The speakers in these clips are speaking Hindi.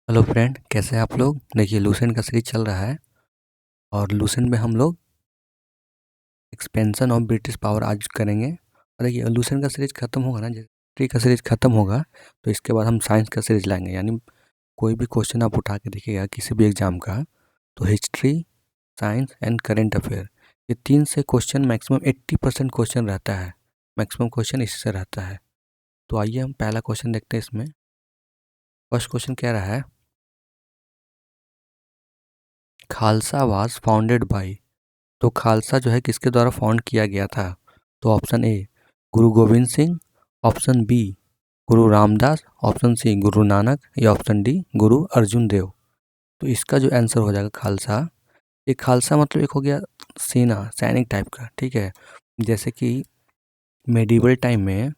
हेलो फ्रेंड, कैसे हैं आप लोग। देखिए, लूसेंट का सीरीज चल रहा है और लूसेंट में हम लोग एक्सपेंशन ऑफ ब्रिटिश पावर आज करेंगे। और देखिए, लूसेंट का सीरीज खत्म होगा ना, जैसे हिस्ट्री का सीरीज खत्म होगा तो इसके बाद हम साइंस का सीरीज लाएंगे। यानी कोई भी क्वेश्चन आप उठा के देखिएगा किसी भी एग्जाम का, तो history, science and current affair, ये तीन से क्वेश्चन मैक्सिमम 80% क्वेश्चन रहता है। मैक्सिमम क्वेश्चन इससे रहता है। तो आइए हम पहला क्वेश्चन देखते हैं। इसमें फर्स्ट क्वेश्चन क्या रहा है, खालसा वाज फाउंडेड बाई। तो खालसा जो है किसके द्वारा फाउंड किया गया था। तो ऑप्शन ए गुरु गोविंद सिंह, ऑप्शन बी गुरु रामदास, ऑप्शन सी गुरु नानक या ऑप्शन डी गुरु अर्जुन देव। तो इसका जो आंसर हो जाएगा खालसा। एक खालसा मतलब एक हो गया सेना, सैनिक टाइप का, ठीक है। जैसे कि मेडिवल टाइम में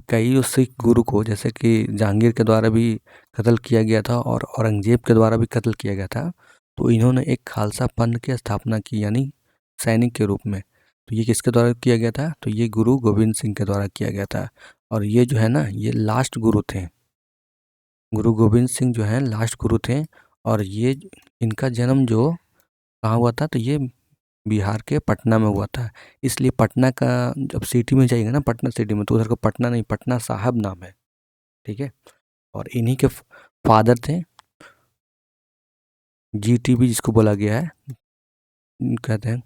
कई सिख गुरु को, जैसे कि जहांगीर के द्वारा भी कत्ल किया गया था और औरंगजेब के द्वारा भी कत्ल किया गया था। तो इन्होंने एक खालसा पंथ की स्थापना की, यानी सैनिक के रूप में। तो ये किसके द्वारा किया गया था, तो ये गुरु गोविंद सिंह के द्वारा किया गया था। और ये जो है ना, ये लास्ट गुरु थे। गुरु गोविंद सिंह जो है लास्ट गुरु थे। और ये इनका जन्म जो कहाँ हुआ था, तो ये बिहार के पटना में हुआ था। इसलिए पटना का, जब सिटी में जाइएगा ना, पटना सिटी में, तो उधर का पटना नहीं, पटना साहब नाम है, ठीक है। और इन्हीं के फादर थे जीटीबी, जिसको बोला गया है, कहते हैं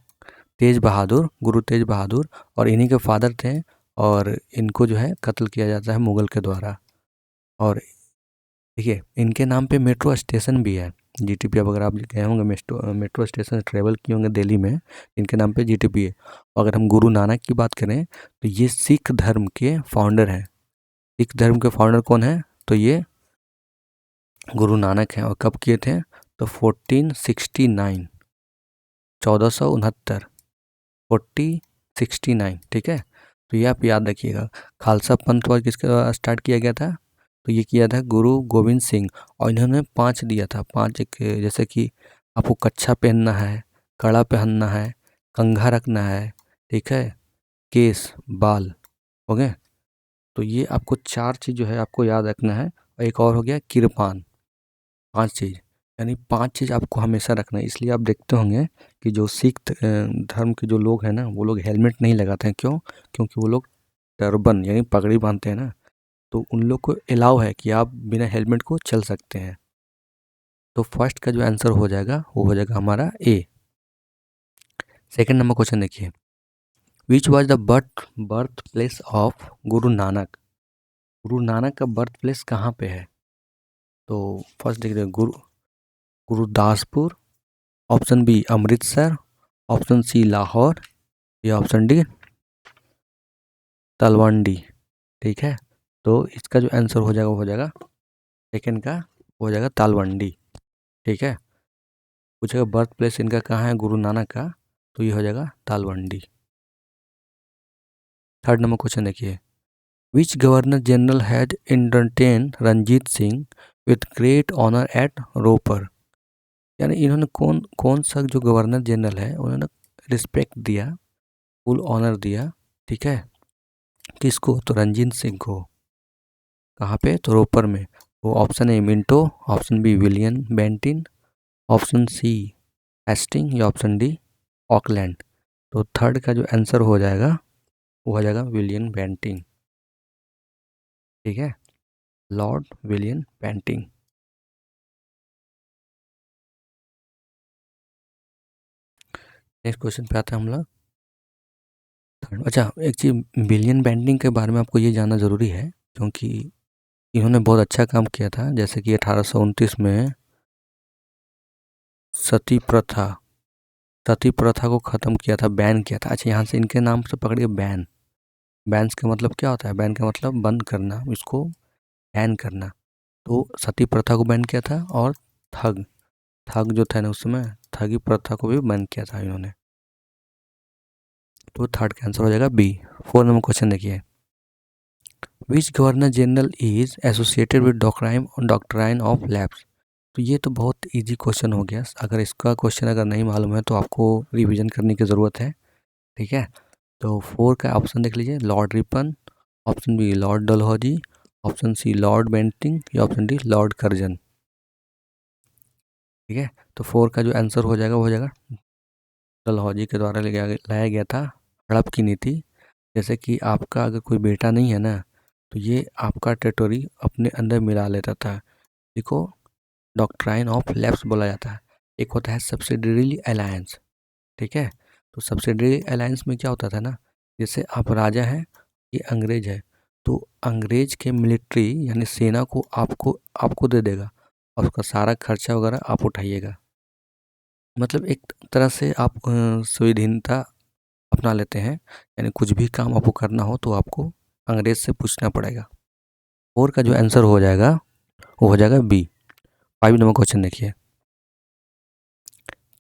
तेज बहादुर, गुरु तेज बहादुर। और इन्हीं के फादर थे। और इनको जो है कत्ल किया जाता है मुगल के द्वारा। और देखिए, इनके नाम पे मेट्रो स्टेशन भी है। जीटीपी, अब अगर आप गए होंगे मेट्रो स्टेशन ट्रेवल किए होंगे दिल्ली में, इनके नाम पे जीटीपी है। और अगर हम गुरु नानक की बात करें तो ये सिख धर्म के फाउंडर हैं। सिख धर्म के फाउंडर कौन है, तो ये गुरु नानक हैं। और कब किए थे, तो 1469, 1469, 1469, ठीक है। तो ये आप याद रखिएगा। खालसा पंथ और किसके द्वारा स्टार्ट किया गया था, तो ये किया था गुरु गोविंद सिंह। और इन्होंने 5 दिया था, 5 एक, जैसे कि आपको कच्छा पहनना है, कड़ा पहनना है, कंघा रखना है, ठीक है, केस बाल, हो गए। तो ये आपको 4 चीज़ जो है आपको याद रखना है। और एक और हो गया किरपान, 5 चीज़, यानी 5 चीज़ आपको हमेशा रखना है। इसलिए आप देखते होंगे कि जो सिख धर्म के जो लोग हैं ना, वो लोग हेलमेट नहीं लगाते हैं। क्यों? क्योंकि वो लोग टर्बन यानी पगड़ी बांधते हैं ना, तो उन लोग को अलाउ है कि आप बिना हेलमेट को चल सकते हैं। तो फर्स्ट का जो आंसर हो जाएगा वो हो जाएगा हमारा ए। सेकंड नंबर क्वेश्चन देखिए, which was the birth place of Guru Nanak. Guru Nanak का बर्थ प्लेस कहाँ पे है। तो फर्स्ट देख रहे Gurdaspur, option B Amritsar, option C Lahore या ऑप्शन डी तलवंडी, ठीक है। तो इसका जो आंसर हो जाएगा वो हो जाएगा सेकंड का, हो जाएगा तालवंडी, ठीक है। पूछेगा बर्थ प्लेस इनका कहाँ है गुरु नानक का, तो ये हो जाएगा तालवंडी। थर्ड नंबर क्वेश्चन देखिए, which governor general had entertain Ranjit Singh with great honour at Ropar. यानी इन्होंने कौन कौन सा जो गवर्नर जनरल है उन्होंने रिस्पेक्ट दिया, फुल ऑनर दिया, ठीक है, किसको, तो रंजीत सिंह को। कहाँ पे, तो रोपर में। वो option A Minto, option B William Bentinck, option C Hastings या ऑप्शन डी ऑकलैंड। तो थर्ड का जो आंसर हो जाएगा वो हो जाएगा विलियम बेंटिंग, ठीक है, Lord William Bentinck. Next question पे आते हैं हम लोग। अच्छा, एक चीज़ विलियम बेंटिंग के बारे में आपको ये जानना ज़रूरी है, क्योंकि इन्होंने बहुत अच्छा काम किया था। जैसे कि 1829 में सती प्रथा सती प्रथा को ख़त्म किया था, बैन किया था। अच्छा, यहाँ से इनके नाम से पकड़िए बैन। बैन्स का मतलब क्या होता है, बैन का मतलब बंद करना, इसको बैन करना। तो सती प्रथा को बैन किया था। और ठग ठग जो था ना उस समय, ठगी प्रथा को भी बैन किया था इन्होंने। तो थर्ड का आंसर हो जाएगा बी। फोर नंबर क्वेश्चन देखिए, which governor general is associated with doctrine of lapse. तो ये तो बहुत इजी क्वेश्चन हो गया। अगर इसका क्वेश्चन अगर नहीं मालूम है तो आपको रिवीजन करने की ज़रूरत है, ठीक है। तो 4 का ऑप्शन देख लीजिए, Lord Ripon, option B Lord Dalhousie, option C Lord Bentinck या ऑप्शन डी लॉर्ड कर्जन। ठीक है, तो 4 का जो आंसर हो जाएगा वो हो जाएगा डलहौजी के द्वारा लाया गया था हड़प की नीति। जैसे कि आपका अगर कोई बेटा नहीं है ना, तो ये आपका टेरिटोरी अपने अंदर मिला लेता था। देखो, डॉक्ट्राइन ऑफ लैप्स बोला जाता है। एक होता है सब्सिडरी अलायंस। ठीक है, तो सब्सिडरी अलायंस में क्या होता था ना, जैसे आप राजा हैं, ये अंग्रेज है, तो अंग्रेज के मिलिट्री यानी सेना को आपको आपको दे देगा और उसका सारा खर्चा वगैरह आप उठाइएगा। मतलब एक तरह से आप संविधानता अपना लेते हैं, यानी कुछ भी काम आपको करना हो तो आपको अंग्रेज से पूछना पड़ेगा। और का जो आंसर हो जाएगा वो हो जाएगा बी। 5 नंबर क्वेश्चन देखिए,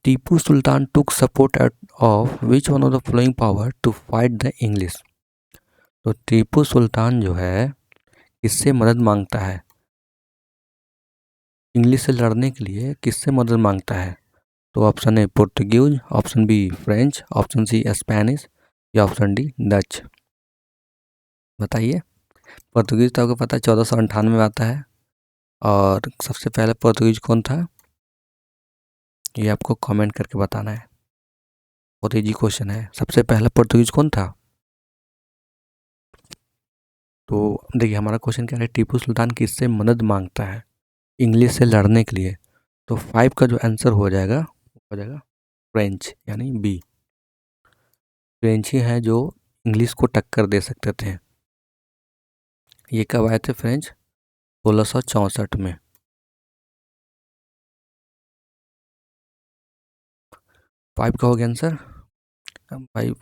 Tipu Sultan took support of which one of the following power to fight the English. तो टीपू सुल्तान जो है किससे मदद मांगता है, इंग्लिश से लड़ने के लिए किससे मदद मांगता है। तो option A Portuguese, option B French, option C Spanish या ऑप्शन डी डच। बताइए। पुर्तगीज तो आपको पता है 1498 में आता है, और सबसे पहले पुर्तगीज कौन था ये आपको कमेंट करके बताना है। बहुत इजी क्वेश्चन है, सबसे पहला पुर्तगीज कौन था। तो देखिए हमारा क्वेश्चन क्या है, टीपू सुल्तान किससे मदद मांगता है इंग्लिश से लड़ने के लिए। तो 5 का जो आंसर हो जाएगा फ्रेंच यानी बी। फ्रेंच ही हैं जो इंग्लिश को टक्कर दे सकते थे। ये कब आए थे फ्रेंच, 1664 में। 5 का हो गया आंसर। अब भाई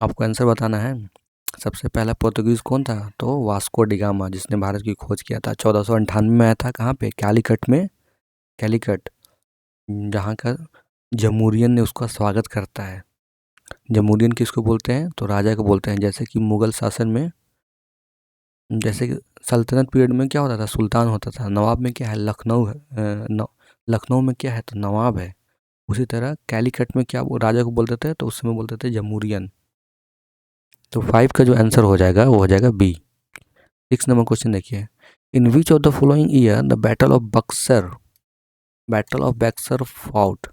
आपको आंसर बताना है। सबसे पहला पुर्तगीज कौन था, तो वास्को डिगामा, जिसने भारत की खोज किया था। 1498 में आया था, कहाँ पे, कैलीकट में। कैलीकट, जहाँ का जमूरियन ने उसका स्वागत करता है। जमूरियन किसको बोलते हैं, तो राजा को बोलते हैं। जैसे कि मुगल शासन में, जैसे कि सल्तनत पीरियड में क्या होता था, सुल्तान होता था। नवाब में क्या है, लखनऊ में क्या है, तो नवाब है। उसी तरह कैलीकट में क्या वो राजा को बोलते थे, तो उस समय बोलते थे जमूरियन। तो 5 का जो आंसर हो जाएगा वो हो जाएगा बी। 6 नंबर क्वेश्चन देखिए, in which of the following year the battle of Buxar fought.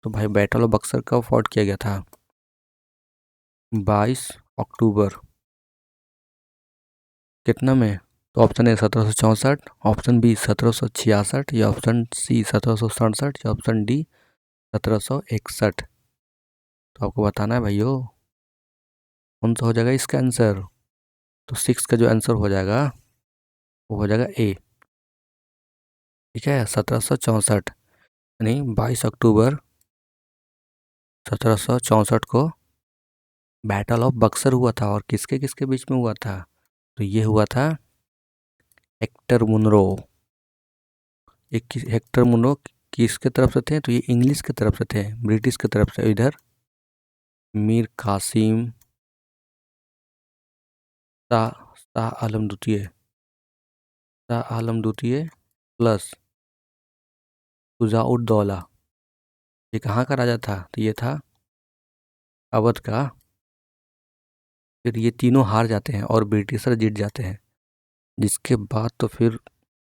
तो भाई बैटल ऑफ बक्सर कब फॉट किया गया था, 22 अक्टूबर कितना में। तो ऑप्शन ए 1764, ऑप्शन बी 1766 या ऑप्शन सी 1767 या ऑप्शन डी 1761। तो आपको बताना है भाइयों कौन सा हो जाएगा इसका आंसर। तो 6 का जो आंसर हो जाएगा वो हो जाएगा ए। ठीक है, 1764 यानी 22 अक्टूबर 1764 को बैटल ऑफ बक्सर हुआ था। और किसके किसके बीच में हुआ था, तो ये हुआ था हेक्टर मुनरो। हेक्टर मुनरो किसके तरफ से थे, तो ये इंग्लिश की तरफ से थे, ब्रिटिश की तरफ से। इधर मीर कासिम शाह आलम द्वितीय प्लस शुजाउद्दौला। ये कहाँ का राजा था, तो ये था अवध का। फिर ये तीनों हार जाते हैं और ब्रिटिशर जीत जाते हैं। जिसके बाद तो फिर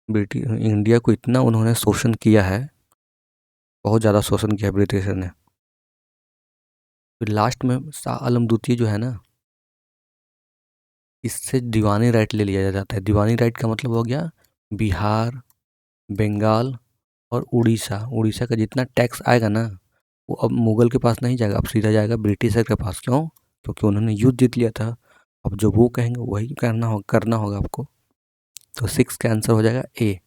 ब्रिटिश इंडिया को इतना उन्होंने शोषण किया है, बहुत ज़्यादा शोषण किया है ब्रिटिशर ने। फिर लास्ट में शाह आलम द्वितीय जो है ना, इससे दीवानी राइट ले लिया जाता है। दीवानी राइट का मतलब हो गया बिहार, बंगाल और उड़ीसा। उड़ीसा का जितना टैक्स आएगा ना, वो अब मुगल के पास नहीं जाएगा, अब सीधा जाएगा ब्रिटिशर के पास। क्यों, क्योंकि उन्होंने युद्ध जीत लिया था। अब जो वो कहेंगे वही करना होगा आपको। तो 6 का आंसर हो जाएगा ए।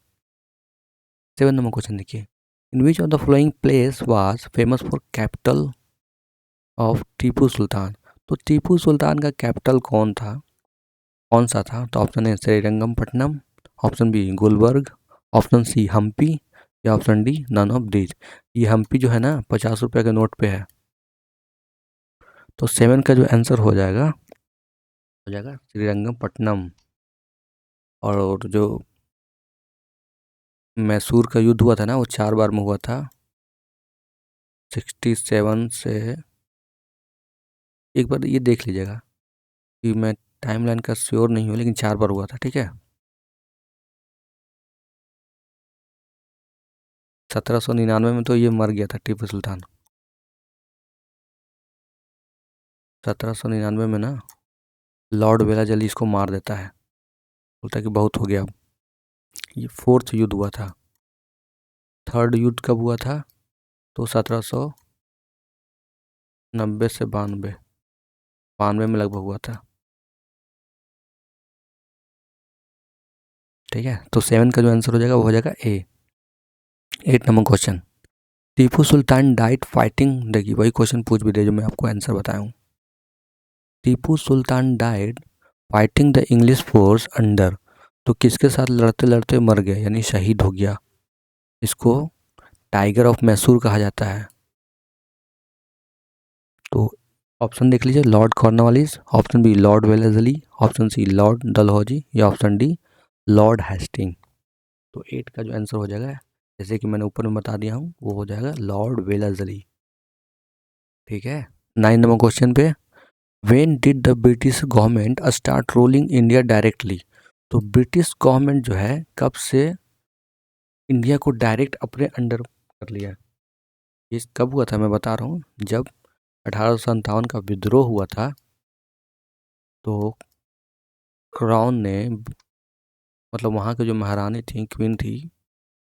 7 नंबर क्वेश्चन देखिए, in which of the following place was famous for capital of Tipu Sultan. तो टीपू सुल्तान का कैपिटल कौन सा था। तो option A Srirangapatnam, option B Gulbarga, option C Hampi या option D none of these. ये हम्पी जो है ना 50 रुपये के नोट पे है। तो 7 का जो आंसर हो जाएगा श्रीरंगपट्टनम। और जो मैसूर का युद्ध हुआ था ना, वो 4 बार में हुआ था, 67 से। एक बार ये देख लीजिएगा कि मैं टाइमलाइन का श्योर नहीं हूँ, लेकिन 4 बार हुआ था। ठीक है, 1799 में तो ये मर गया था टीपू सुल्तान। 1799 में ना लॉर्ड वेलाजली इसको मार देता है, बोलता है कि बहुत हो गया अब। ये फोर्थ युद्ध हुआ था। थर्ड युद्ध कब हुआ था? तो 1790 से 92, 92 में लगभग हुआ था। ठीक है, तो 7 का जो आंसर हो जाएगा वो हो जाएगा ए। 8 number question, Tipu Sultan died fighting, देखिए वही क्वेश्चन पूछ भी दे जो मैं आपको आंसर बताया हूँ। Tipu Sultan died fighting the English force under, तो किसके साथ लड़ते लड़ते मर गया यानी शहीद हो गया? इसको टाइगर ऑफ मैसूर कहा जाता है। तो ऑप्शन देख लीजिए, Lord Cornwallis, option B Lord Wellesley, option C Lord Dalhousie, या ऑप्शन डी लॉर्ड हेस्टिंग। तो 8 का जो आंसर हो जाएगा, जैसे कि मैंने ऊपर में बता दिया हूँ, वो हो जाएगा लॉर्ड वेलेस्ली। ठीक है, 9 नंबर क्वेश्चन पे, when did the British government start ruling India directly, तो ब्रिटिश गवर्नमेंट जो है कब से इंडिया को डायरेक्ट अपने अंडर कर लिया? ये कब हुआ था मैं बता रहा हूँ, जब 1857 का विद्रोह हुआ था, तो क्राउन ने, मतलब वहाँ की जो महारानी थी, क्वीन थी,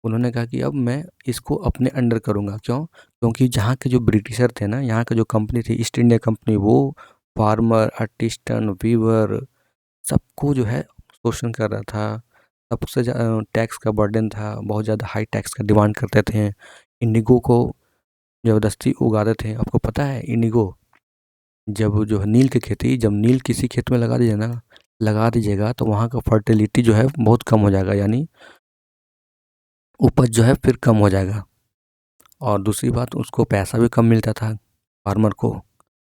उन्होंने कहा कि अब मैं इसको अपने अंडर करूँगा। क्यों? क्योंकि जहाँ के जो ब्रिटिशर थे ना, यहाँ का जो कंपनी थी ईस्ट इंडिया कंपनी, वो फार्मर, आर्टिस्टन, वीवर, सबको जो है शोषण कर रहा था। सबसे टैक्स का बर्डन था, बहुत ज़्यादा हाई टैक्स का डिमांड करते थे। इंडिगो को ज़बरदस्ती उगाते थे। आपको पता है इंडिगो, जब जो है नील की खेती, जब नील किसी खेत में लगा दीजिएगा तो वहाँ का फर्टिलिटी जो है बहुत कम हो जाएगा, यानी उपज जो है फिर कम हो जाएगा। और दूसरी बात, उसको पैसा भी कम मिलता था फार्मर को,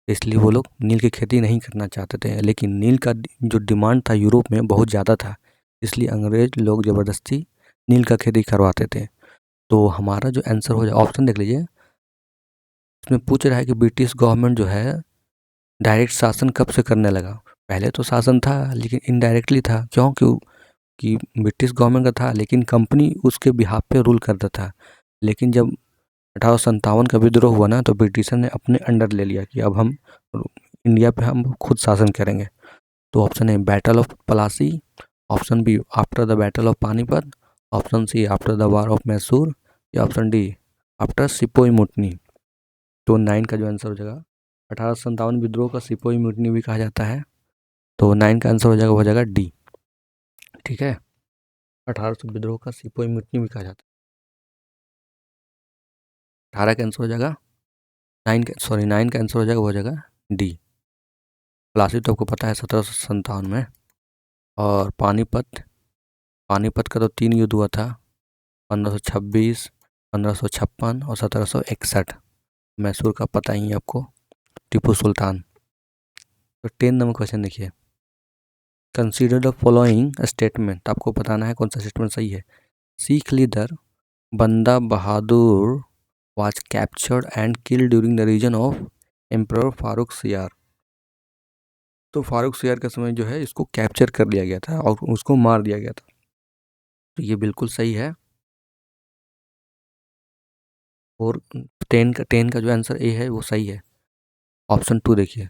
इसलिए वो लोग नील की खेती नहीं करना चाहते थे। लेकिन नील का जो डिमांड था यूरोप में बहुत ज़्यादा था, इसलिए अंग्रेज लोग ज़बरदस्ती नील का खेती करवाते थे। तो हमारा जो आंसर हो जाए, ऑप्शन देख लीजिए, इसमें पूछ रहा है कि ब्रिटिश गवर्नमेंट जो है डायरेक्ट शासन कब से करने लगा। पहले तो शासन था लेकिन इनडायरेक्टली था। क्यों? कि ब्रिटिश गवर्नमेंट का था लेकिन कंपनी उसके बिहाफ पे रूल करता था। लेकिन जब 1857 का विद्रोह हुआ ना, तो ब्रिटिशर ने अपने अंडर ले लिया कि अब हम इंडिया पे हम खुद शासन करेंगे। तो option A battle of Plassey, option B after the battle of Panipat, option C after the war of Mysore, या option D after sepoy mutiny. तो 9 का जो आंसर हो जाएगा, 1857 विद्रोह का सिपोई मुटनी भी कहा जाता है। तो 9 का आंसर हो जाएगा डी। ठीक है, 1800 विद्रोह का सिपोई मुटनी भी कहा जाता है। 18 का आंसर हो जाएगा 9 का आंसर हो जाएगा डी। प्लासी तो आपको पता है 1757 में। और पानीपत का तो 3 युद्ध हुआ था, 1526, 1556 और 1761। मैसूर का पता ही है आपको, टीपू सुल्तान। तो 10 नंबर क्वेश्चन देखिए, कंसीडर द फॉलोइंग स्टेटमेंट, आपको बताना है कौन सा स्टेटमेंट सही है। सिख लीडर बंदा बहादुर was captured and killed during the region of emperor Farooq सियार। तो फारूक सियार के समय जो है इसको कैप्चर कर लिया गया था और उसको मार दिया गया था। तो ये बिल्कुल सही है। और 10 का जो आंसर ए है वो सही है। ऑप्शन 2 देखिए,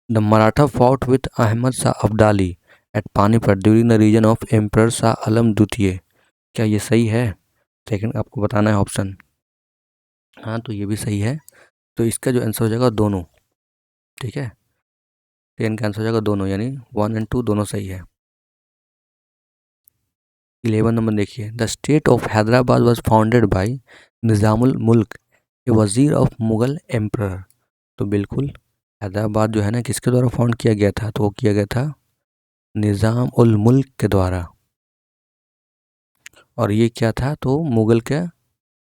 the Maratha fought with Ahmad Shah Abdali at Panipat during the reason of emperor Shah Alam द्वितीय। क्या ये सही है? सेकंड आपको बताना है ऑप्शन। हाँ, तो ये भी सही है। तो इसका जो आंसर हो जाएगा दोनों। ठीक है, 10 का आंसर हो जाएगा दोनों, यानी 1 और 2 दोनों सही है। 11 नंबर देखिए, the state of Hyderabad was founded by Nizamul Mulk a वजीर ऑफ मुगल एम्परर। तो बिल्कुल हैदराबाद जो है ना किसके द्वारा फाउंड किया गया था? तो वो किया गया था निज़ाम उल मुल्क के द्वारा। और ये क्या था? तो मुगल का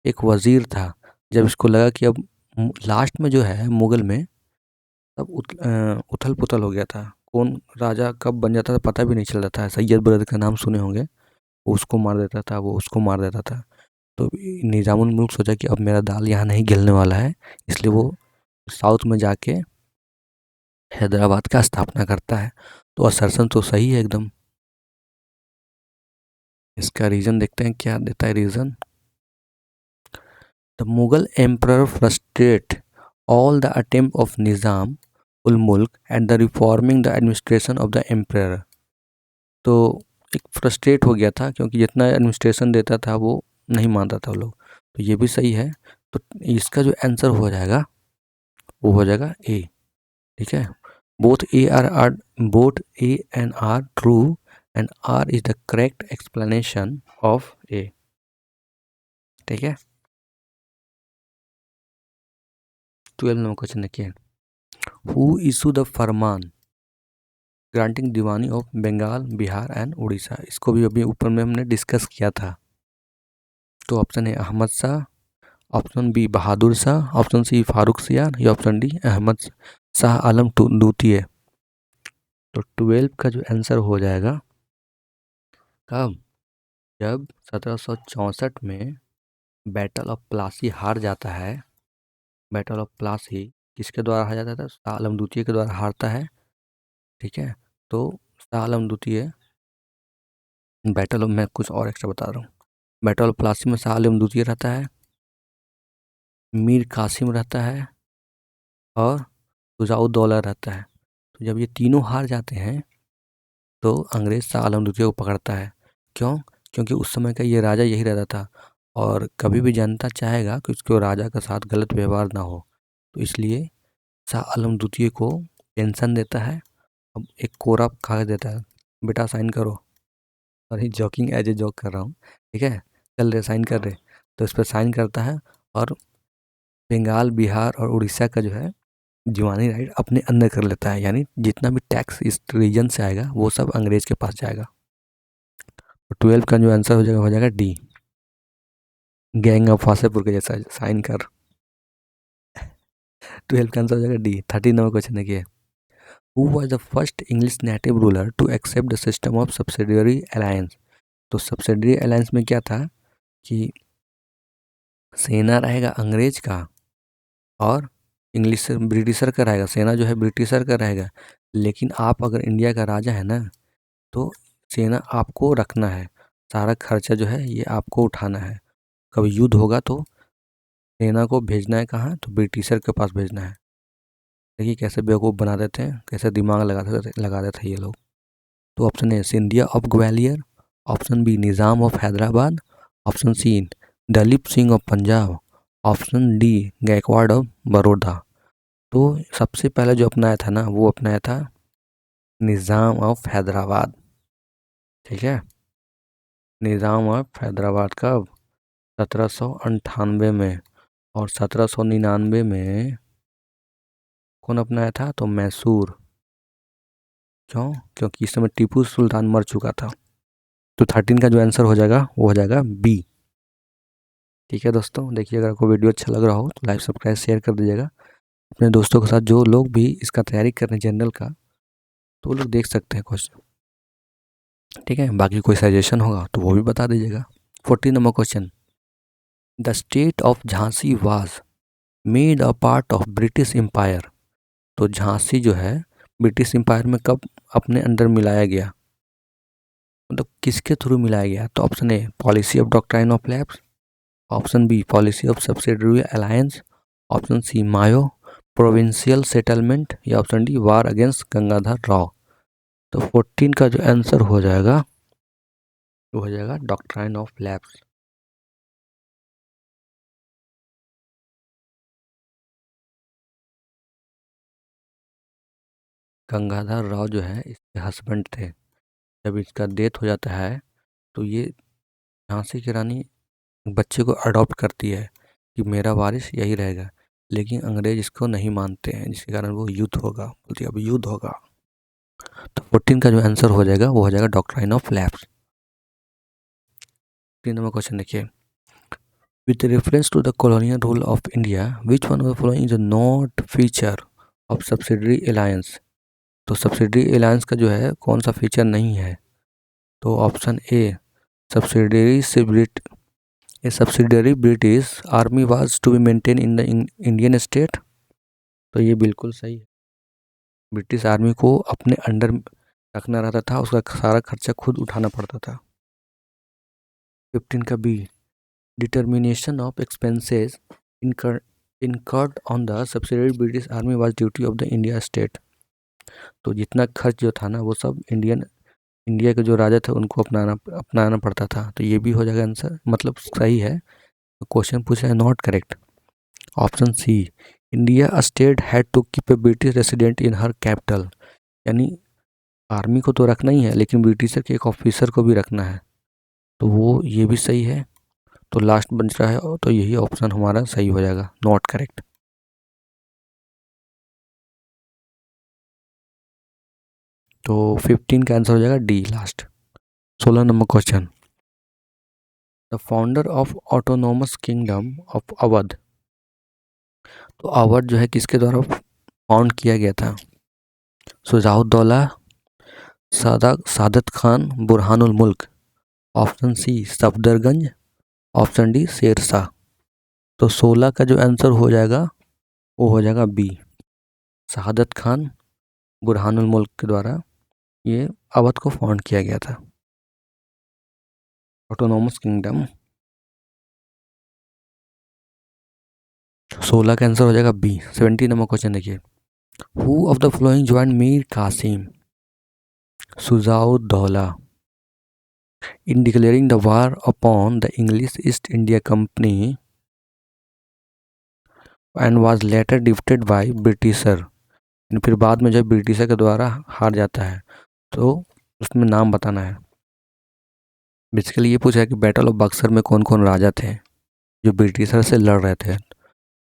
एक वजीर था। जब इसको लगा कि अब लास्ट में जो है मुगल में तब उथल पुथल हो गया था, कौन राजा कब बन जाता था पता भी नहीं चल रहा था। सैयद ब्रदर का नाम सुने होंगे, वो उसको मार देता था, वो उसको मार देता था। तो निज़ामुल मुल्क सोचा कि अब मेरा दाल यहाँ नहीं गिलने वाला है, इसलिए वो साउथ में जाके हैदराबाद का स्थापना करता है। तो असर्सन तो सही है एकदम। इसका रीज़न देखते हैं क्या देता है reason. The Mughal emperor frustrate all the attempt of Nizam ul Mulk and the reforming the administration of the emperor। तो एक फ्रस्ट्रेट हो गया था क्योंकि जितना एडमिनिस्ट्रेशन देता था वो नहीं मानता था वो लोग। तो ये भी सही है। तो इसका जो आंसर हो जाएगा वो हो जाएगा ए। ठीक है, both A and R true and R is the correct explanation of A. ठीक है, 12 नंबर क्वेश्चन देखिए, who issue the farman granting diwani of Bengal, Bihar and Orissa. इसको भी अभी ऊपर में हमने डिस्कस किया था। तो option A Ahmad Shah, option B Bahadur Shah, option C Farrukh Siyar या ऑप्शन डी अहमद शाह आलम द्वितीय। तो 12 का जो आंसर हो जाएगा कब, जब 1764 में बैटल ऑफ प्लासी हार जाता है। बैटल ऑफ प्लासी किसके द्वारा हार जाता था, शाह आलम द्वितीय के द्वारा हारता है। ठीक है, तो शाह आलम द्वितीय बैटल ऑफ, मैं कुछ और एक्स्ट्रा बता रहा हूँ, बैटल ऑफ प्लासी में शाह आलम द्वितीय रहता है, मीर कासिम रहता है और शुजाउद्दौला रहता है। तो जब ये तीनों हार जाते हैं तो अंग्रेज शाह आलम द्वितीय को पकड़ता है। क्यों? क्योंकि उस समय का ये राजा यही रहता था और कभी भी जनता चाहेगा कि उसके राजा के साथ गलत व्यवहार ना हो, तो इसलिए शाह आलम द्वितीय को पेंशन देता है। अब एक कोरा कागज देता है, बेटा साइन करो। अरे जॉकिंग एज ए जॉक कर रहा हूँ। ठीक है, चल रहे साइन कर रहे, तो इस पर साइन करता है और बंगाल, बिहार और उड़ीसा का जो है दीवानी राइट अपने अंदर कर लेता है। यानी जितना भी टैक्स इस रीजन से आएगा वो सब अंग्रेज के पास जाएगा। तो 12 का जो आंसर हो जाएगा डी, गैंग ऑफ वासेपुर के जैसा साइन कर। 12 का आंसर हो जाएगा डी। 13 नंबर क्वेश्चन देखिए, who was the first English native ruler to accept the system of subsidiary alliance. तो सब्सिडियरी अलायंस में क्या था कि सेना रहेगा अंग्रेज का और इंग्लिश ब्रिटिशर का रहेगा। सेना जो है ब्रिटिशर का रहेगा, लेकिन आप अगर इंडिया का राजा है ना तो सेना आपको रखना है, सारा खर्चा जो है ये आपको उठाना है। कभी युद्ध होगा तो सेना को भेजना है कहाँ, तो ब्रिटिशर के पास भेजना है। देखिए कैसे बेवकूफ़ बना देते हैं, कैसे दिमाग लगा देते हैं ये लोग। तो option A Scindia of Gwalior, option B Nizam of Hyderabad, option C Dalip Singh of Punjab, option D Gaekwad of Baroda. तो सबसे पहले जो अपनाया था ना वो अपनाया था निज़ाम ऑफ हैदराबाद। ठीक है, निज़ाम ऑफ हैदराबाद कब, 1798 में। और 1799 में कौन अपनाया था, तो मैसूर। क्यों? क्योंकि इस समय टीपू सुल्तान मर चुका था। तो 13 का जो आंसर हो जाएगा वो हो जाएगा बी। ठीक है दोस्तों, देखिए अगर आपको वीडियो अच्छा लग रहा हो तो लाइक सब्सक्राइब शेयर कर दीजिएगा अपने दोस्तों के साथ। जो लोग भी इसका तैयारी कर रहे हैं जनरल का, तो वो लोग देख सकते हैं क्वेश्चन। ठीक है, बाकी कोई सजेशन होगा तो वो भी बता दीजिएगा। 14 नंबर question, the state of Jhansi was made a part of British Empire. तो झांसी जो है ब्रिटिश एम्पायर में कब अपने अंदर मिलाया गया, मतलब किसके थ्रू मिलाया गया। तो option A policy of doctrine of lapse, option B policy of subsidiary alliance, option C Mayo provincial settlement या option D war against Gangadhar Rao. तो 14 का जो आंसर हो जाएगा वो हो जाएगा doctrine of labs. Gangadhar Rao जो है इसके हस्बैंड थे। जब इसका डेथ हो जाता है तो ये झांसी की रानी बच्चे को अडॉप्ट करती है कि मेरा वारिस यही रहेगा, लेकिन अंग्रेज इसको नहीं मानते हैं, जिसके कारण वो युद्ध होगा, बोलती है अब युद्ध होगा। तो 14 का जो आंसर हो जाएगा वो हो जाएगा doctrine of lapse. 3 number question देखिए, with reference to the colonial rule of India which one of the following is not feature of subsidiary alliance. तो सब्सिडरी अलायंस का जो है कौन सा फीचर नहीं है। तो ऑप्शन ए सब्सिडरी से a subsidiary British army was to be maintain in the Indian state. तो ये बिल्कुल सही है, ब्रिटिश आर्मी को अपने अंडर रखना रहता था, उसका सारा खर्चा खुद उठाना पड़ता था। 15 का B determination of expenses incurred on the subsidiary British Army was duty of the India state। तो जितना खर्च जो था ना वो सब इंडिया के जो राजा थे उनको अपनाना पड़ता था। तो ये भी हो जाएगा आंसर, मतलब सही है। क्वेश्चन पूछा है not correct. Option C, India state had to keep a British resident in her capital, यानी आर्मी को तो रखना ही है लेकिन ब्रिटिशर के एक ऑफिसर को भी रखना है, तो वो ये भी सही है। तो लास्ट बन रहा है, तो यही ऑप्शन हमारा सही हो जाएगा, नॉट करेक्ट। तो 15 का आंसर हो जाएगा D last. 16 number question, the founder of autonomous kingdom of Awadh. तो अवध जो है किसके द्वारा फाउंड किया गया था? शुजाउद्दौला, सादत Khan, Burhanul Mulk. Option C Safdarjung, option D Shershah. तो 16 का जो आंसर हो जाएगा वो हो जाएगा बी, शहादत खान बुरहानुल मुल्क के द्वारा ये अवध को फाउंड किया गया था, ऑटोनोमस किंगडम। 16 का आंसर हो जाएगा बी। 17 नंबर क्वेश्चन देखिए, who of the following join Mir Qasim, Shujauddaula in declaring the war upon the English East India Company and was later defeated by Britisher। फिर बाद में जब ब्रिटिशर के द्वारा हार जाता है तो उसमें नाम बताना है। बेसिकली ये पूछा है कि बैटल ऑफ बक्सर में कौन कौन राजा थे जो ब्रिटिशर से लड़ रहे थे।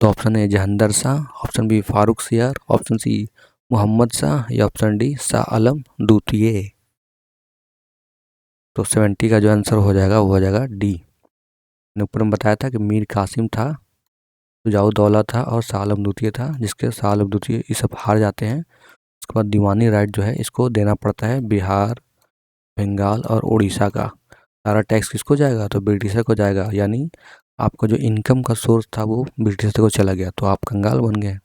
तो option A Jahandar Shah, option B Farrukh Siyar, option सी मोहम्मद शाह या ऑप्शन डी शाह आलम द्वितीय। तो 70 का जो आंसर हो जाएगा वो हो जाएगा डी। मैंने ऊपर में बताया था कि मीर कासिम था, शुजाउद्दौला था और शाह आलम द्वितीय था, जिसके शाह आलम द्वितीय ये सब हार जाते हैं। उसके बाद दीवानी राइट जो है इसको देना पड़ता है बिहार, बंगाल और उड़ीसा का। सारा टैक्स किसको जाएगा? तो ब्रिटिशर को जाएगा, यानी आपका जो इनकम का सोर्स था वो ब्रिटिशर को चला गया, तो आप कंगाल बन गए।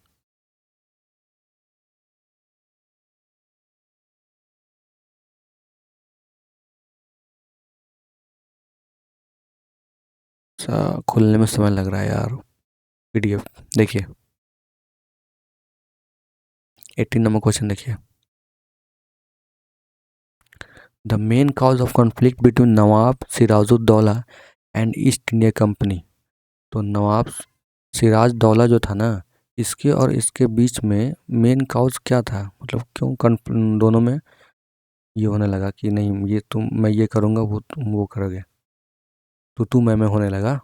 खुलने में समय लग रहा है यार पीडीएफ। देखिए 18 नंबर क्वेश्चन देखिए, the main cause of conflict between Nawab Sirajuddaula and East India company. तो नवाब सिराजदौला जो था ना, इसके और इसके बीच में मेन कॉज क्या था, मतलब क्यों दोनों में ये होने लगा कि नहीं ये तुम मैं ये करूँगा वो तुम वो करोगे, तो तू मैं होने लगा।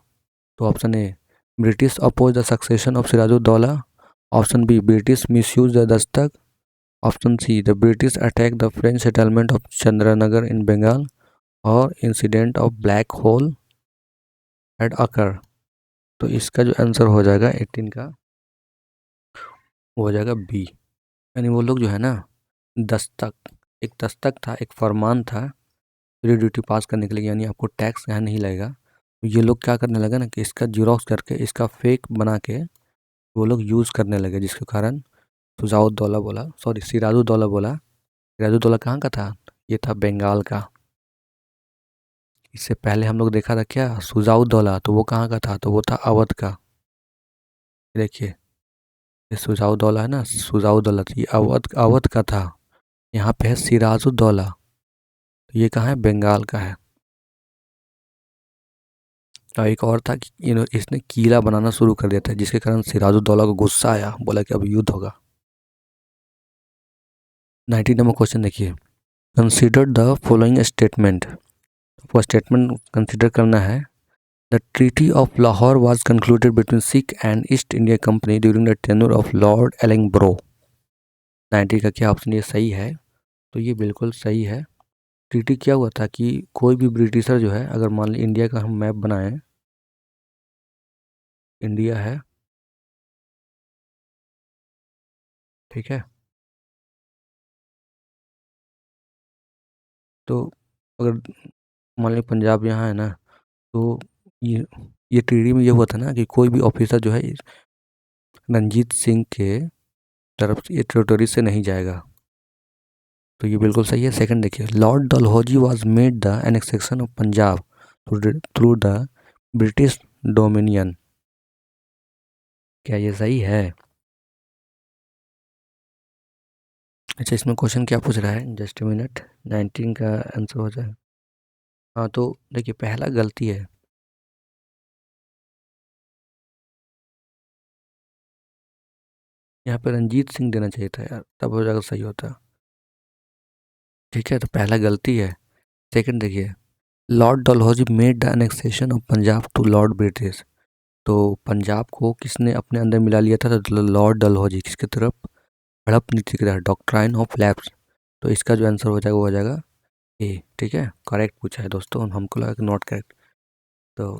तो option A British oppose the succession of Sirajuddaulah, option B British misuse the dastak, option C the British attack the French settlement of Chandernagore in Bengal, और incident of black hole at अकर। तो इसका जो आंसर हो जाएगा 18 का वो हो जाएगा बी, यानी वो लोग जो है ना दस्तक, एक दस्तक था, एक फरमान था फ्री ड्यूटी पास करने के लिए, यानी आपको टैक्स यहाँ नहीं लगेगा। तो ये लोग क्या करने लगे ना कि इसका जीरोक्स करके इसका फेक बना के वो लोग यूज़ करने लगे, जिसके कारण शुजाउद्दौला बोला, सॉरी सिराजुद्दौला बोला। सिराजुद्दौला कहाँ का था? ये था बंगाल का। इससे पहले हम लोग देखा था क्या, शुजाउद्दौला, तो वो कहाँ का था? तो वो था अवध का। देखिए ये शुजाउद्दौला है ना, शुजाउद्दौला ये अवध अवध का था। यहाँ पे है सिराजुद्दौला, तो ये कहाँ है? बंगाल का है। और एक और था कि इसने किला बनाना शुरू कर दिया था, जिसके कारण सिराजुद्दौला को गुस्सा आया, बोला कि अब युद्ध होगा। 90 नंबर क्वेश्चन देखिए, कंसिडर द फॉलोइंग स्टेटमेंट। वो स्टेटमेंट कंसिडर करना है। The treaty of Lahore was concluded between Sikh and East India Company during the tenure of Lord Ellenborough. 90 का क्या ऑप्शन ये सही है? तो ये बिल्कुल सही है। ट्रीटी क्या हुआ था कि कोई भी ब्रिटिशर जो है, अगर मान ली इंडिया का हम मैप बनाएं, इंडिया है ठीक है, तो अगर मान ली पंजाब यहाँ है ना, तो ये ये ट्रीटी में ये हुआ था ना कि कोई भी ऑफिसर जो है रंजीत सिंह के तरफ से ये टेरिटरी से नहीं जाएगा। तो ये बिल्कुल सही है। सेकंड देखिए, Lord Dalhousie was made the annexation of Punjab through the British dominion. क्या ये सही है? अच्छा, इसमें क्वेश्चन क्या पूछ रहा है, जस्ट मिनट। 19 का आंसर हो जाए। हाँ तो देखिए, पहला गलती है। यहाँ पे रंजीत सिंह देना चाहिए था यार, तब हो जाएगा, सही होता। ठीक है, तो पहला गलती है। सेकंड देखिए, Lord Dalhousie made the annexation of Punjab to Lord British. तो पंजाब को किसने अपने अंदर मिला लिया था? तो लॉर्ड डलहौजी। किसकी तरफ? हड़प नीति की तरफ, डॉक्ट्राइन ऑफ लैप्स। तो इसका जो आंसर हो जाएगा वो हो जाएगा ए। ठीक है, करेक्ट पूछा है दोस्तों, हमको लगा कि नॉट करेक्ट। तो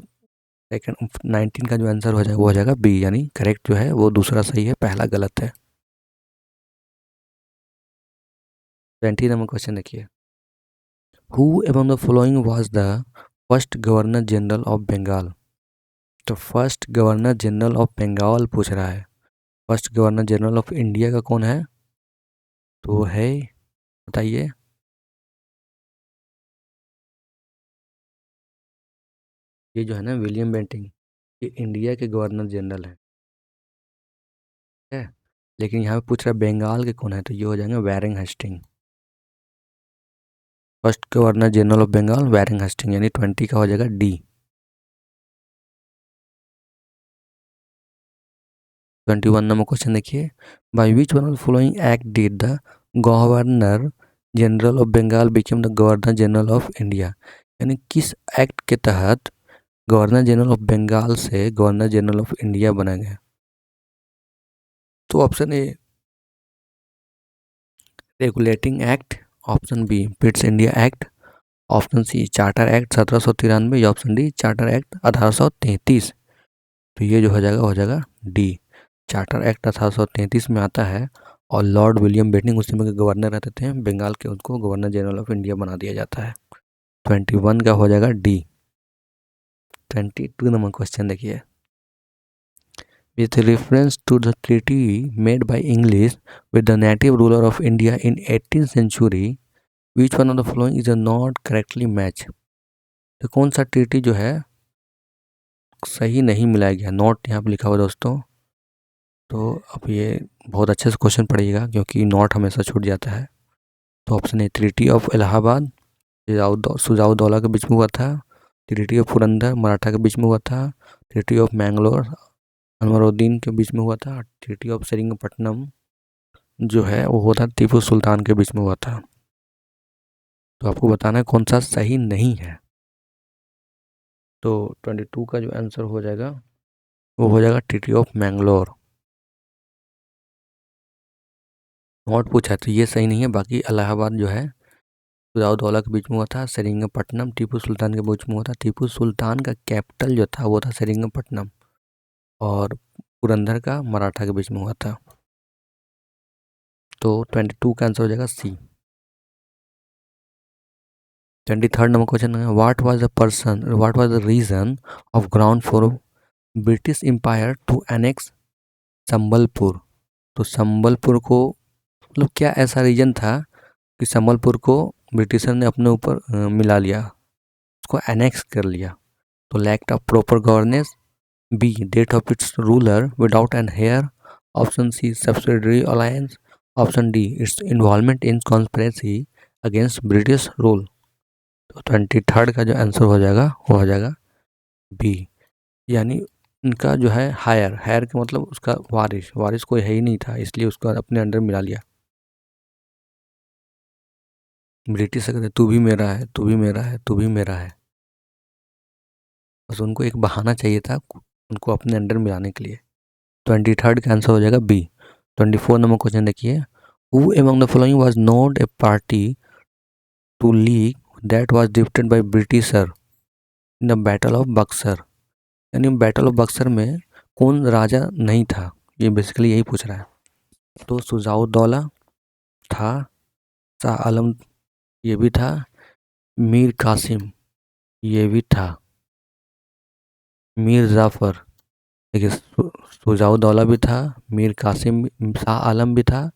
सेकंड 19 का जो आंसर हो जाएगा वो हो जाएगा बी, यानी करेक्ट जो है वो दूसरा सही है, पहला गलत है। 20 नंबर क्वेश्चन देखिए, who among the following was the first governor general of Bengal. तो first governor general of Bengal पूछ रहा है। First governor general of India का कौन है? तो वो है, बताइए। ये जो है ना विलियम बेंटिंग, ये इंडिया के गवर्नर जनरल हैं। ठीक है, लेकिन यहाँ पे पूछ रहा है बंगाल के कौन है, तो ये हो जाएंगे Warren Hastings. First governor general of Bengal Warren Hastings, यानी 20 का हो जाएगा डी। 21 नंबर क्वेश्चन देखिए, by which one of the following act did the governor general of Bengal become the governor general of India. यानी किस एक्ट के तहत गवर्नर जनरल ऑफ बंगाल से गवर्नर जनरल ऑफ इंडिया बना गया? तो option A regulating act, option B Pitt's India act, option C charter act 1793 या ऑप्शन डी चार्टर एक्ट 1833। तो ये जो हो जाएगा डी। चार्टर एक्ट 1833 में आता है और लॉर्ड विलियम बेंटिंग उस समय के गवर्नर रहते थे बंगाल के, उनको गवर्नर जनरल ऑफ इंडिया बना दिया जाता है। 21 का हो जाएगा डी। 22 नंबर क्वेश्चन देखिए, with reference to the treaty made by English with the native ruler of India in 18th century, which one of the following is a not correctly match। तो कौन सा ट्रीटी जो है सही नहीं मिलाया गया, नॉट यहाँ पे लिखा हुआ दोस्तों। तो अब ये बहुत अच्छे से क्वेश्चन पढ़िएगा क्योंकि नॉट हमेशा छूट जाता है। तो option A treaty of Allahabad, Shuja-ud-Daula के बीच में हुआ था। ट्रीटी ऑफ पुरंदर, मराठा के बीच में हुआ था। ट्रीटी ऑफ मैंगलोर, अनवरुद्दीन के बीच में हुआ था। ट्रीटी ऑफ सेरिंगपट्टनम जो है वो हुआ था टीपू सुल्तान के बीच में हुआ था। तो आपको बताना है कौन सा सही नहीं है। तो 22 का जो आंसर हो जाएगा वो हो जाएगा ट्रीटी ऑफ मैंगलोर। नॉट पूछा है तो ये सही नहीं है, बाकी इलाहाबाद जो है सुजाउद्दौला के बीच में हुआ था। सेरिंगपट्टनम टीपू सुल्तान के बीच में हुआ था। टीपू सुल्तान का कैपिटल जो था वो था सेरिंगपट्टनम, और पुरंदर का मराठा के बीच में हुआ था। तो 22 का आंसर हो जाएगा सी। 23rd नंबर क्वेश्चन है, what was the reason of ground for British empire to annex Sambalpur. तो संबलपुर को, मतलब क्या ऐसा रीजन था कि संबलपुर को ब्रिटिशर ने अपने ऊपर मिला लिया, उसको एनेक्स कर लिया? तो lack of proper governance, B death of its ruler without an heir, option C subsidiary alliance, option D its involvement in conspiracy against British rule. तो 23rd का जो आंसर हो जाएगा वो हो जाएगा बी, यानी इनका जो है हायर, हायर का मतलब उसका वारिस, वारिस कोई है ही नहीं था इसलिए उसको अपने अंडर मिला लिया। ब्रिटिश से कहते तू भी मेरा है, तू भी मेरा है, तू भी मेरा है, बस उनको एक बहाना चाहिए था उनको अपने अंडर मिलाने के लिए। 23rd का आंसर हो जाएगा बी। 24 नंबर क्वेश्चन देखिए, who among the following was not a party to league that was defeated by Britisher in the battle of Buxar. यानी बैटल ऑफ बक्सर में कौन राजा नहीं था, ये बेसिकली यही पूछ रहा है। तो सुजाउद्दौला था, शाह आलम ये भी था, मीर कासिम ये भी था, मीर जाफ़र, देखिए सुजाउद्दौला भी था, मीर कासिम, शाह आलम भी था,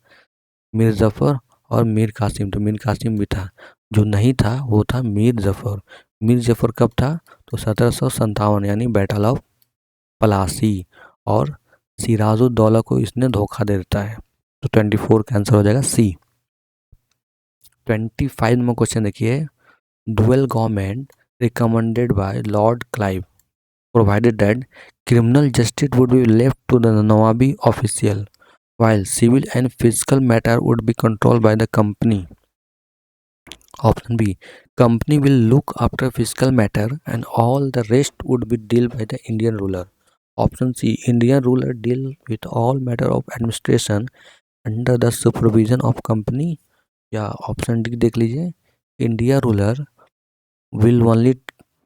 मीर जफ़र और मीर कासिम। तो मीर कासिम भी था, जो नहीं था वो था मीर जफ़र। मीर जफ़र कब था? तो 1757, यानी बैटल ऑफ पलासी और सिराजुद्दौला को इसने धोखा दे देता है। तो 24 का आंसर हो जाएगा सी। 25 में क्वेश्चन देखिए, dual government recommended by Lord Clive provided that criminal justice would be left to the Nawabi official, while civil and fiscal matter would be controlled by the company. Option B, company will look after fiscal matter and all the rest would be dealt by the Indian ruler. Option C, Indian ruler deal with all matter of administration under the supervision of company. या ऑप्शन डी देख लीजिए, India ruler will only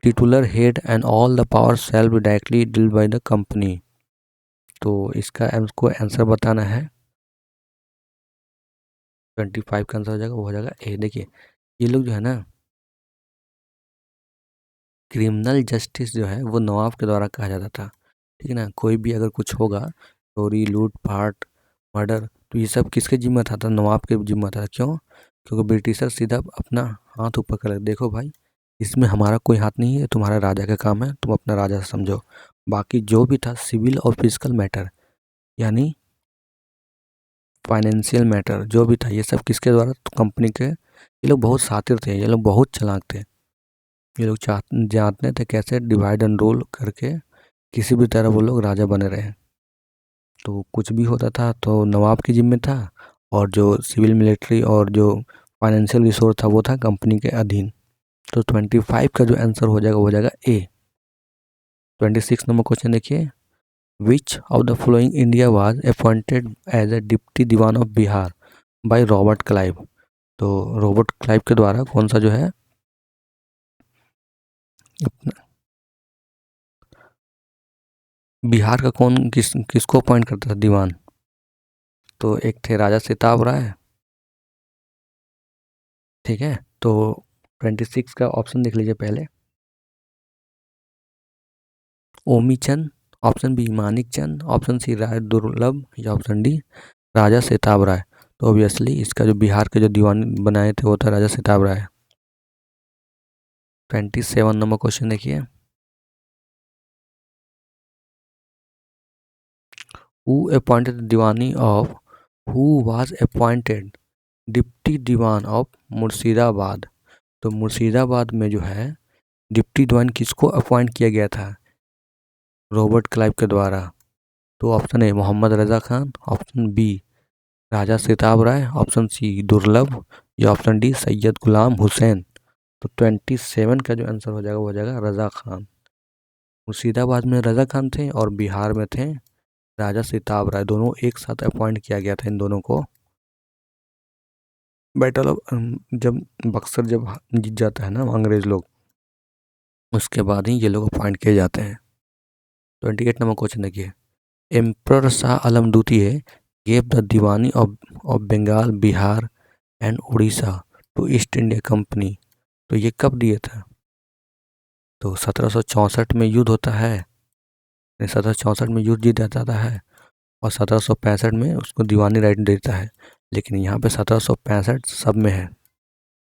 titular head and all the powers shall be directly dealt by the company. तो इसका हमको आंसर बताना है। 25 का आंसर हो जाएगा, वो हो जाएगा ए। देखिए ये लोग जो है ना, क्रिमिनल जस्टिस जो है वो नवाब के द्वारा कहा जाता था, ठीक है ना। कोई भी अगर कुछ होगा, चोरी, लूट पाट, मर्डर, तो ये सब किसके जिम्मे था? नवाब के जिम्मे था। क्यों? क्योंकि ब्रिटिशर सीधा अपना हाथ ऊपर कर, देखो भाई इसमें हमारा कोई हाथ नहीं है, तुम्हारा राजा का काम है, तुम अपना राजा समझो। बाकी जो भी था सिविल और फिजिकल मैटर यानी फाइनेंशियल मैटर जो भी था, ये सब किसके द्वारा? तो कंपनी के। ये लोग बहुत शातिर थे, ये लोग बहुत चालाक थे। ये लोग जानते थे कैसे डिवाइड एंड रूल करके किसी भी तरह वो लोग राजा बने रहे। तो कुछ भी होता था तो नवाब की जिम्मे था, और जो सिविल मिलिट्री और जो फाइनेंशियल रिसोर्स था वो था कंपनी के अधीन। तो 25 का जो आंसर हो जाएगा वो हो जाएगा ए। 26 नंबर क्वेश्चन देखिए, which of the following India was appointed as a deputy diwan of Bihar by Robert Clive. तो रॉबर्ट क्लाइव के द्वारा कौन सा जो है बिहार का कौन किसको अपॉइंट करता था दीवान? तो एक थे राजा सिताब राय, ठीक है। तो 26 का ऑप्शन देख लीजिए पहले, ओमी चंद, ऑप्शन बी मानिक चंद, ऑप्शन सी राय दुर्लभ, या ऑप्शन डी राजा सिताब राय। तो ऑब्वियसली इसका जो बिहार के जो दीवान बनाए थे वो था राजा सिताब राय। 27 नंबर क्वेश्चन देखिए, who appointed diwani of who was appointed deputy diwan of Murshidabad. तो मुर्शिदाबाद में जो है डिप्टी दीवान किसको अपॉइंट किया गया था? रॉबर्ट क्लाइव के द्वारा। तो option A Mohammad Raza Khan, option B Raja Sitab Rai, option C Durlabh, या ऑप्शन डी सैयद गुलाम हुसैन। तो 27 का जो आंसर हो जाएगा वो हो जाएगा रजा खान। मुर्शिदाबाद में रजा खान थे और बिहार में थे राजा सिताब राय, दोनों एक साथ अपॉइंट किया गया था इन दोनों को। बैटल ऑफ जब बक्सर जब जीत जाता है ना अंग्रेज लोग, उसके बाद ही ये लोग अपॉइंट किए जाते हैं। 28 नंबर क्वेश्चन देखिए, एम्पर शाह आलम द्वितीय gave the diwani of Bengal, Bihar and Orissa to East India company. तो ये कब दिए था? तो 1764 में युद्ध होता है, 1764 में युद्ध जीत जाता है, और 1765 में उसको दीवानी राइट देता है। लेकिन यहाँ पे 1765 सब में है,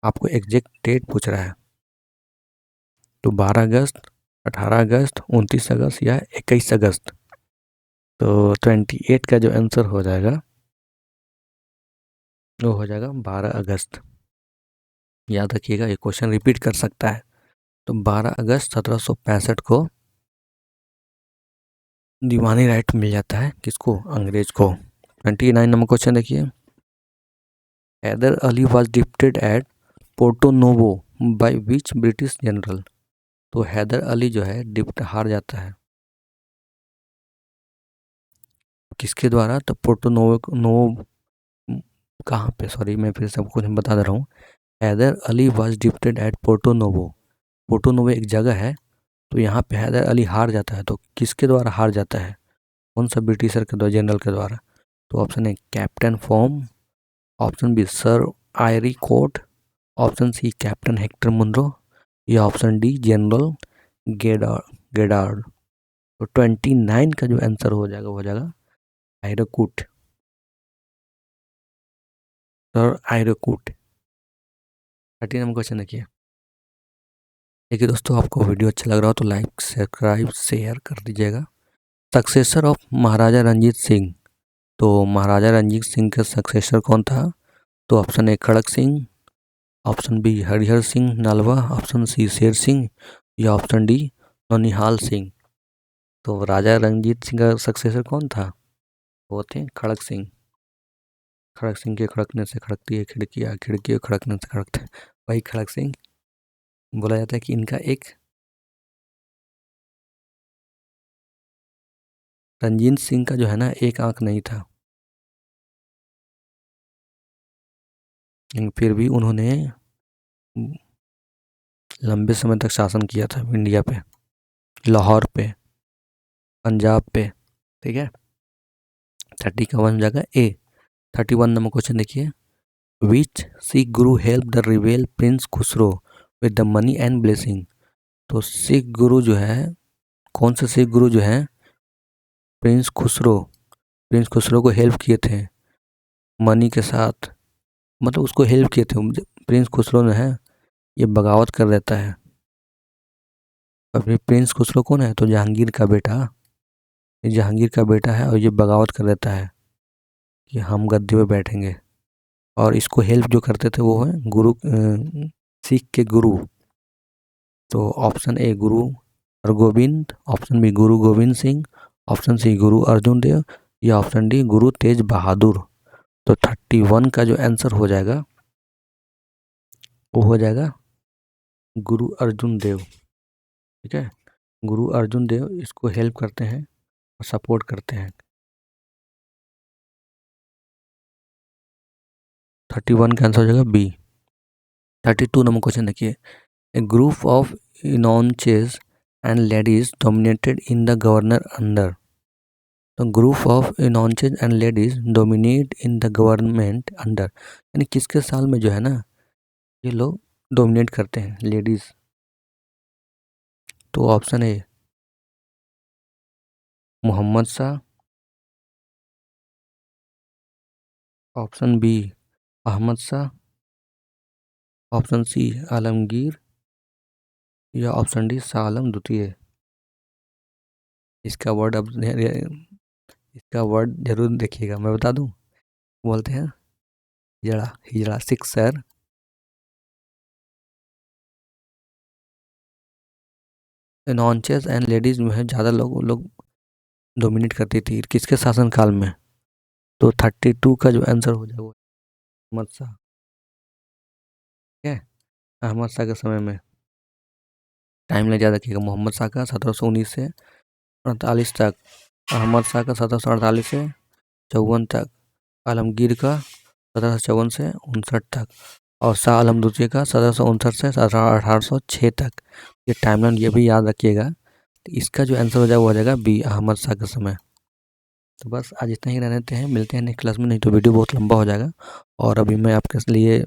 आपको एग्जैक्ट डेट पूछ रहा है। तो 12 अगस्त, 18 अगस्त, 29 अगस्त या 21 अगस्त। तो 28 का जो आंसर हो जाएगा वो हो जाएगा 12 अगस्त। याद रखिएगा, ये क्वेश्चन रिपीट कर सकता है। तो 12 अगस्त 1765 को दीवानी राइट मिल जाता है किसको? अंग्रेज को। 29 नंबर क्वेश्चन देखिए, Hyder Ali was defeated at Porto Novo by which British general. तो हैदर अली जो है डिप्ट हार जाता है किसके द्वारा? तो पोर्टो नोवो कहाँ पे, सॉरी मैं फिर सब कुछ बता दे रहा हूँ। Hyder Ali was defeated at Porto Novo. Porto Novo एक जगह है, तो यहाँ पे हैदर अली हार जाता है। तो किसके द्वारा हार जाता है? कौन सा ब्रिटिशर के द्वारा, जनरल के द्वारा? तो ऑप्शन ए कैप्टन फॉर्म, option B sir Eyre Coote, option C captain Hector Munro, या ऑप्शन डी जनरल गेडार्ड। तो 29 का जो आंसर हो जाएगा वो हो जाएगा Eyre Coote, sir Eyre Coote. 30 number question देखिए, देखिए दोस्तों, आपको वीडियो अच्छा लग रहा हो तो लाइक सब्सक्राइब शेयर कर दीजिएगा। Successor of Maharaja Ranjit Singh. तो महाराजा रंजीत सिंह का सक्सेसर कौन था? तो option A Kharak Singh, option B Harihar Singh Nalwa, option C Sher Singh या ऑप्शन डी ननिहाल सिंह। तो राजा रंजीत सिंह का सक्सेसर कौन था? वो थे खड़क सिंह। खड़क सिंह के खड़कने से खड़कती है खिड़कियाँ, खिड़की के खड़कने से खड़कते हैं वही खड़क सिंह। बोला जाता है कि इनका एक रंजीत सिंह का जो है ना एक आंख नहीं था, लेकिन फिर भी उन्होंने लंबे समय तक शासन किया था इंडिया पे, लाहौर पे, पंजाब पे। ठीक है, 30 का 1 जगह ए। 31 नंबर क्वेश्चन देखिए, विच सिख गुरु help the रिवेल Prince Khusro with the money and blessing. तो सिख गुरु जो है, कौन से सिख गुरु जो है प्रिंस खुसरो को हेल्प किए थे मनी के साथ, मतलब उसको हेल्प किए थे। प्रिंस खुसरो ने है ये बगावत कर देता है। अभी प्रिंस खुसरो कौन है? तो जहांगीर का बेटा, ये जहांगीर का बेटा है और ये बगावत कर देता है कि हम गद्दी पे बैठेंगे। और इसको हेल्प जो करते थे वो है सिख के गुरु। तो ऑप्शन ए गुरु हरगोविंद, ऑप्शन बी गुरु गोविंद सिंह, ऑप्शन सी गुरु अर्जुन देव या ऑप्शन डी गुरु तेज बहादुर। तो 31 का जो आंसर हो जाएगा वो हो जाएगा गुरु अर्जुन देव। ठीक है, गुरु अर्जुन देव इसको हेल्प करते हैं और सपोर्ट करते हैं। 31 का आंसर हो जाएगा बी। 32 नंबर क्वेश्चन देखिए, a group of eunuchs and ladies dominated in the governor under. तो group of eunuchs and ladies dominate in the government under, यानी किसके साल में जो है ना ये लोग डोमिनेट करते हैं लेडीज। तो option A Mohammad Shah, option B Ahmad Shah, option C Alamgir या ऑप्शन डी शाह आलम द्वितीय। इसका वर्ड अब इसका वर्ड जरूर देखिएगा, मैं बता दूं। बोलते हैं हिजड़ा, हिजड़ा सिक्सर। नॉनचेस एंड लेडीज में है ज़्यादा लोग डोमिनेट करती थी किसके शासन काल में? तो 32 का जो आंसर हो जाएगा वो अहमद शाह। ठीक है, अहमद शाह के समय में टाइम ले ज़्यादा रखिएगा। मोहम्मद शाह का 1719 से 48 तक, अहमद शाह का 1748 से 54 तक, आलमगीर का 1754 से 59 तक और शाह आलम द्वितीय का 1759 से 1806 तक। ये टाइमलाइन ये भी याद रखिएगा। तो इसका जो आंसर हो जाएगा वो हो जाएगा बी अहमद शाह का समय। तो बस आज इतना ही रहने देते हैं, मिलते हैं नेक्स्ट क्लास में, नहीं तो वीडियो बहुत लंबा हो जाएगा। और अभी मैं आपके लिए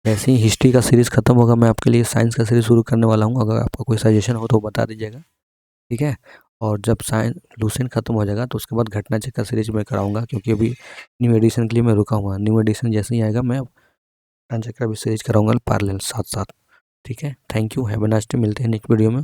जैसे ही हिस्ट्री का सीरीज़ ख़त्म होगा मैं आपके लिए साइंस का सीरीज़ शुरू करने वाला हूँ। अगर आपका कोई सजेशन हो तो बता दीजिएगा। ठीक है, और जब साइंस लूसेंट ख़त्म हो जाएगा तो उसके बाद घटना चक्र का सीरीज मैं कराऊंगा, क्योंकि अभी न्यू एडिशन के लिए मैं रुका हुआ। न्यू एडिशन जैसे ही आएगा मैं घटना चक्र भी सीरीज कराऊंगा पैरेलल साथ साथ। ठीक है, thank you, have a nice day, मिलते हैं नेक्स्ट वीडियो में।